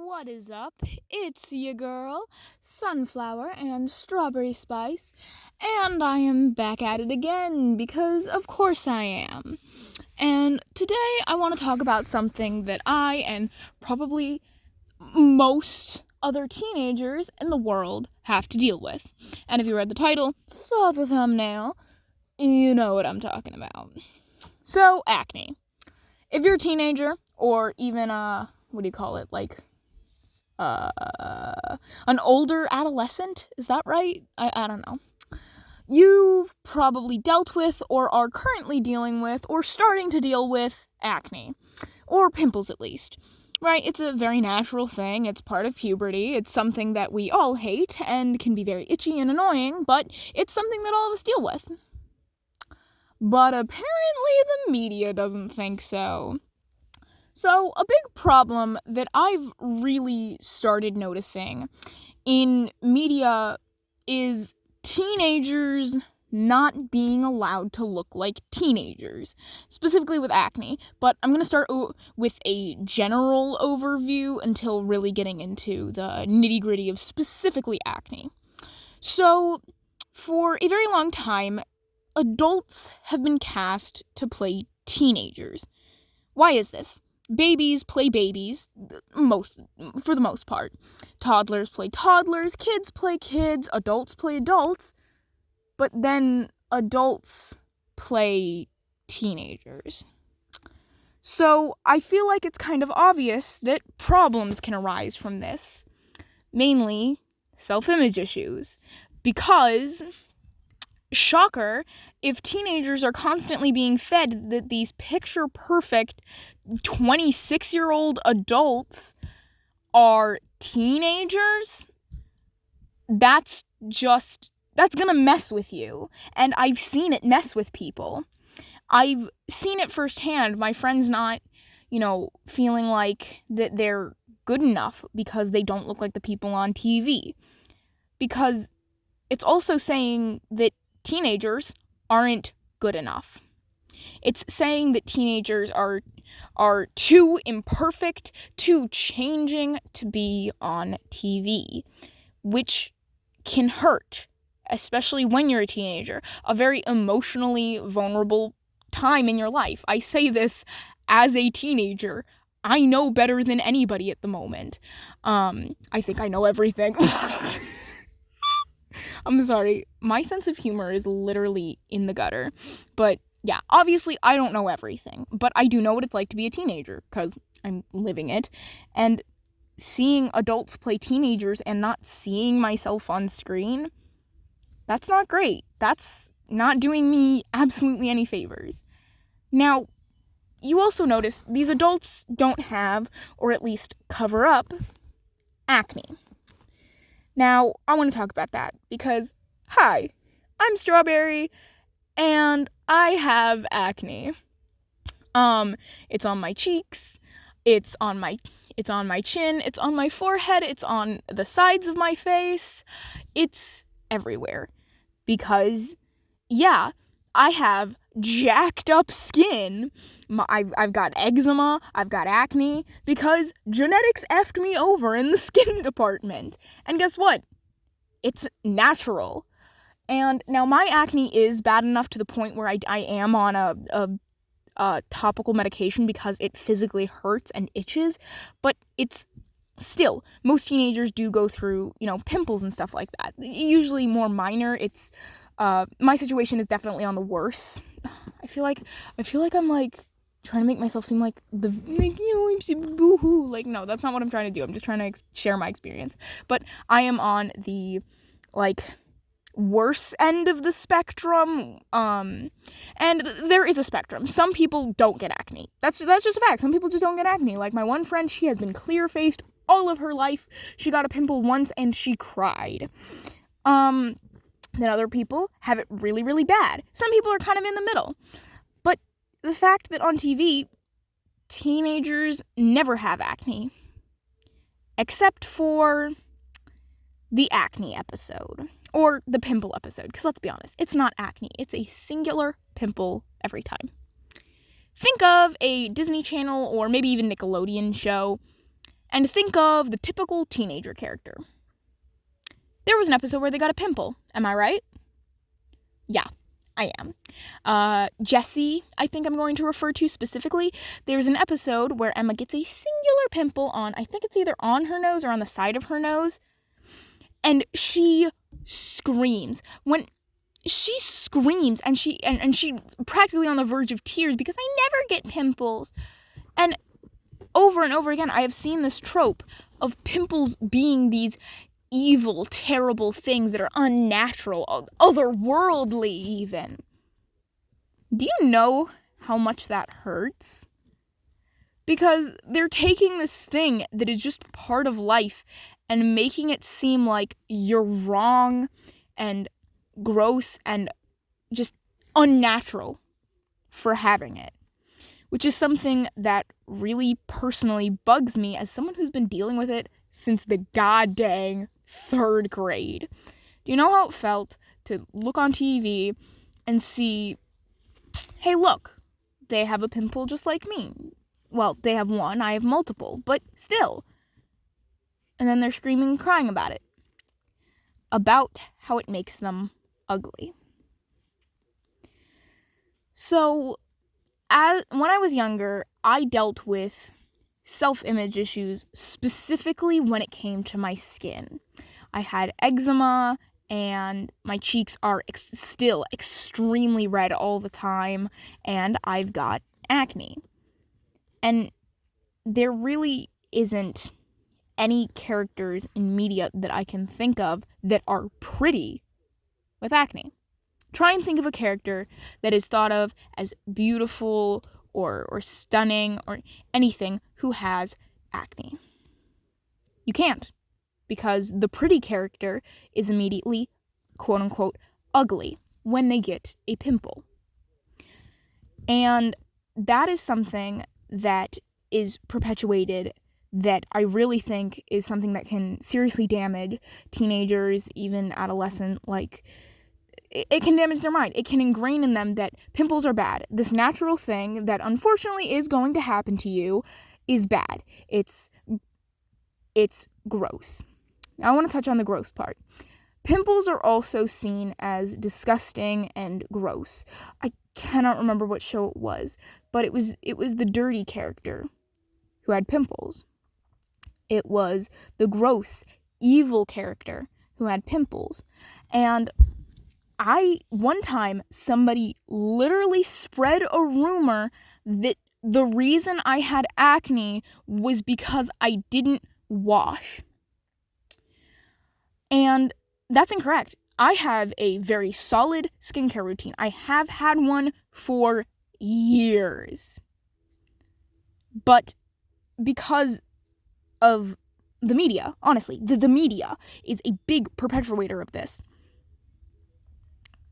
What is up? It's your girl, Sunflower and Strawberry Spice, and I am back at it again because of course I am. And today I want to talk about something that I and probably most other teenagers in the world have to deal with. And if you read the title, saw the thumbnail, you know what I'm talking about. So, acne. If you're a teenager, or even an older adolescent, is that right? I don't know. You've probably dealt with, or are currently dealing with, or starting to deal with acne. Or pimples, at least. Right? It's a very natural thing. It's part of puberty. It's something that we all hate, and can be very itchy and annoying, but it's something that all of us deal with. But apparently the media doesn't think so. So, a big problem that I've really started noticing in media is teenagers not being allowed to look like teenagers, specifically with acne. But I'm going to start with a general overview until really getting into the nitty-gritty of specifically acne. So, for a very long time, adults have been cast to play teenagers. Why is this? Babies play babies, for the most part. Toddlers play toddlers, kids play kids, adults play adults, but then adults play teenagers. So I feel like it's kind of obvious that problems can arise from this, mainly self-image issues, because shocker, if teenagers are constantly being fed that these picture-perfect 26-year-old adults are teenagers, that's gonna mess with you. And I've seen it mess with people. I've seen it firsthand. My friends not, feeling like that they're good enough because they don't look like the people on TV. Because it's also saying that teenagers aren't good enough. It's saying that teenagers are too imperfect, too changing to be on TV, which can hurt, especially when you're a teenager, a very emotionally vulnerable time in your life. I say this as a teenager. I know better than anybody at the moment. I think I know everything. I'm sorry, my sense of humor is literally in the gutter, but yeah, obviously I don't know everything, but I do know what it's like to be a teenager, because I'm living it, and seeing adults play teenagers and not seeing myself on screen, that's not great. That's not doing me absolutely any favors. Now, you also notice these adults don't have, or at least cover up, acne. Now, I want to talk about that because, hi, I'm Strawberry, and I have acne. It's on my cheeks, it's on my chin, it's on my forehead, it's on the sides of my face, it's everywhere. Because, yeah, I have jacked up skin. I've got eczema, I've got acne, because genetics effed me over in the skin department. And guess what? It's natural. And now my acne is bad enough to the point where I am on a topical medication because it physically hurts and itches, but it's still, most teenagers do go through, pimples and stuff like that. Usually more minor. It's my situation is definitely on the worse. I feel like I'm like trying to make myself seem like I'm so boo-hoo. Like, no, that's not what I'm trying to do. I'm just trying to share my experience. But I am on the worse end of the spectrum. And there is a spectrum. Some people don't get acne. That's just a fact. Some people just don't get acne. Like my one friend, she has been clear-faced all of her life. She got a pimple once and she cried. Then other people have it really, really bad. Some people are kind of in the middle. But the fact that on TV, teenagers never have acne. Except for the acne episode. Or the pimple episode. Because let's be honest, it's not acne. It's a singular pimple every time. Think of a Disney Channel or maybe even Nickelodeon show and think of the typical teenager character. There was an episode where they got a pimple. Am I right? Yeah, I am. Jessie, I think I'm going to refer to specifically. There's an episode where Emma gets a singular pimple on, I think it's either on her nose or on the side of her nose, and she screams. When she screams and she practically on the verge of tears because I never get pimples. And over again, I have seen this trope of pimples being these evil, terrible things that are unnatural, otherworldly even. Do you know how much that hurts? Because they're taking this thing that is just part of life and making it seem like you're wrong and gross and just unnatural for having it, which is something that really personally bugs me as someone who's been dealing with it since the goddamn 3rd grade. Do you know how it felt to look on TV and see, hey, look, they have a pimple just like me. Well, they have one, I have multiple, but still. And then they're screaming and crying about it. About how it makes them ugly. So, when I was younger, I dealt with self-image issues, specifically when it came to my skin. I had eczema, and my cheeks are still extremely red all the time, and I've got acne. And there really isn't any characters in media that I can think of that are pretty with acne. Try and think of a character that is thought of as beautiful or stunning or anything who has acne. You can't, because the pretty character is immediately, quote-unquote, ugly when they get a pimple. And that is something that is perpetuated that I really think is something that can seriously damage teenagers, even adolescent, like, it can damage their mind. It can ingrain in them that pimples are bad. This natural thing that unfortunately is going to happen to you is bad. It's gross. Now I want to touch on the gross part. Pimples are also seen as disgusting and gross. I cannot remember what show it was, but it was the dirty character who had pimples. It was the gross, evil character who had pimples. And one time, somebody literally spread a rumor that the reason I had acne was because I didn't wash. And that's incorrect. I have a very solid skincare routine. I have had one for years. But because of the media, honestly, the media is a big perpetuator of this.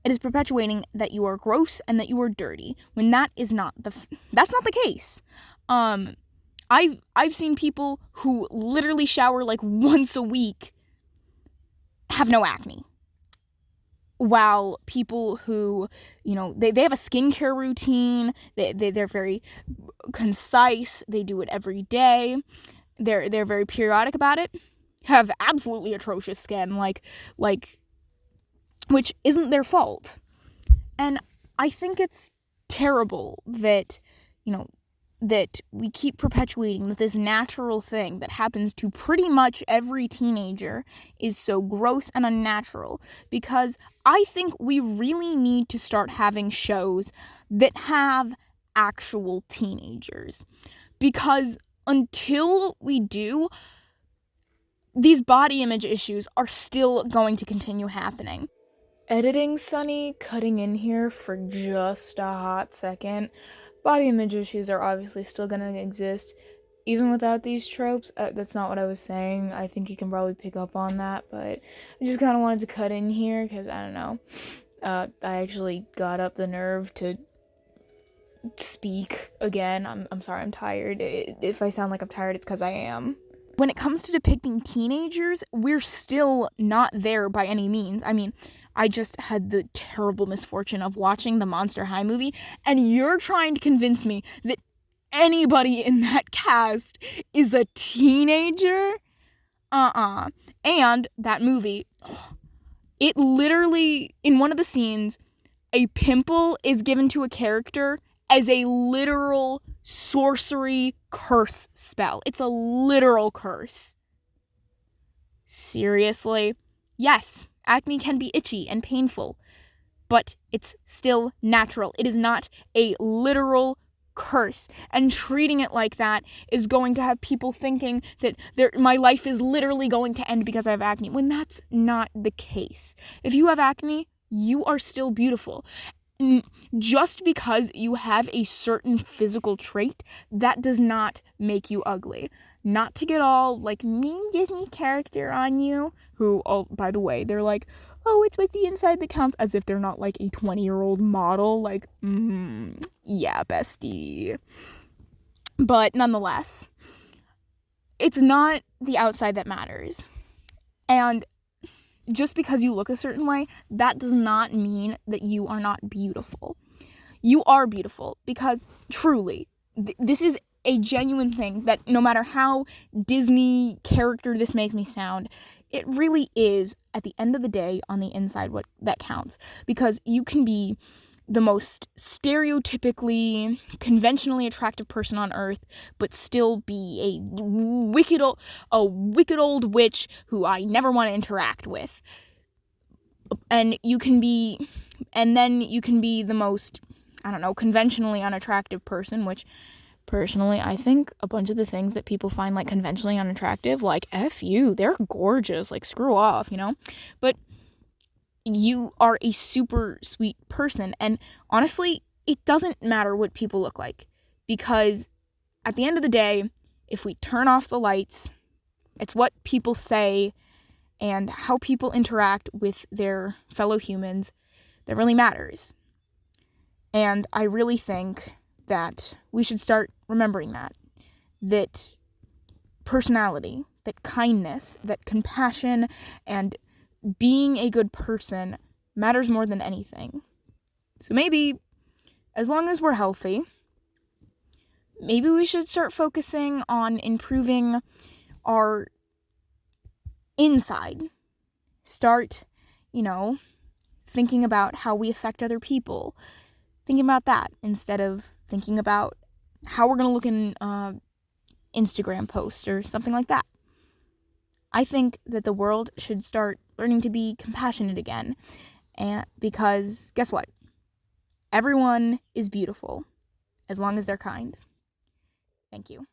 It is perpetuating that you are gross and that you are dirty, when that is that's not the case. I've seen people who literally shower like once a week have no acne. While people who, they have a skincare routine, they're very concise, they do it every day, they're very periodic about it, have absolutely atrocious skin, like which isn't their fault. And I think it's terrible that, that we keep perpetuating that this natural thing that happens to pretty much every teenager is so gross and unnatural, because I think we really need to start having shows that have actual teenagers. Because until we do, these body image issues are still going to continue happening. Editing Sunny, cutting in here for just a hot second. Body image issues are obviously still going to exist, even without these tropes. That's not what I was saying. I think you can probably pick up on that, but I just kind of wanted to cut in here, because, I don't know, I actually got up the nerve to speak again. I'm sorry, I'm tired. If I sound like I'm tired, it's because I am. When it comes to depicting teenagers, we're still not there by any means. I mean, I just had the terrible misfortune of watching the Monster High movie, and you're trying to convince me that anybody in that cast is a teenager. And that movie, it literally, in one of the scenes, a pimple is given to a character as a literal sorcery curse spell. It's a literal curse. Seriously? Yes, acne can be itchy and painful, but it's still natural. It is not a literal curse, and treating it like that is going to have people thinking that my life is literally going to end because I have acne, when that's not the case. If you have acne, you are still beautiful. Just because you have a certain physical trait, that does not make you ugly. Not to get all like mean Disney character on you, who, oh, by the way, they're like, oh, it's with the inside that counts, as if they're not like a 20-year-old model. Like, yeah, bestie. But nonetheless, it's not the outside that matters. And just because you look a certain way, that does not mean that you are not beautiful. You are beautiful because truly, this is a genuine thing that no matter how Disney character this makes me sound, it really is, at the end of the day, on the inside what that counts. Because you can be the most stereotypically, conventionally attractive person on earth, but still be a wicked old witch who I never want to interact with. And then you can be the most, I don't know, conventionally unattractive person, which personally, I think a bunch of the things that people find like conventionally unattractive, like F you, they're gorgeous, like screw off, you know? But you are a super sweet person, and honestly, it doesn't matter what people look like, because at the end of the day, if we turn off the lights, it's what people say and how people interact with their fellow humans that really matters. And I really think that we should start remembering that personality, that kindness, that compassion, and being a good person matters more than anything. So maybe, as long as we're healthy, maybe we should start focusing on improving our inside. Start, thinking about how we affect other people. Thinking about that instead of thinking about how we're going to look in Instagram posts or something like that. I think that the world should start learning to be compassionate again. And because guess what? Everyone is beautiful as long as they're kind. Thank you.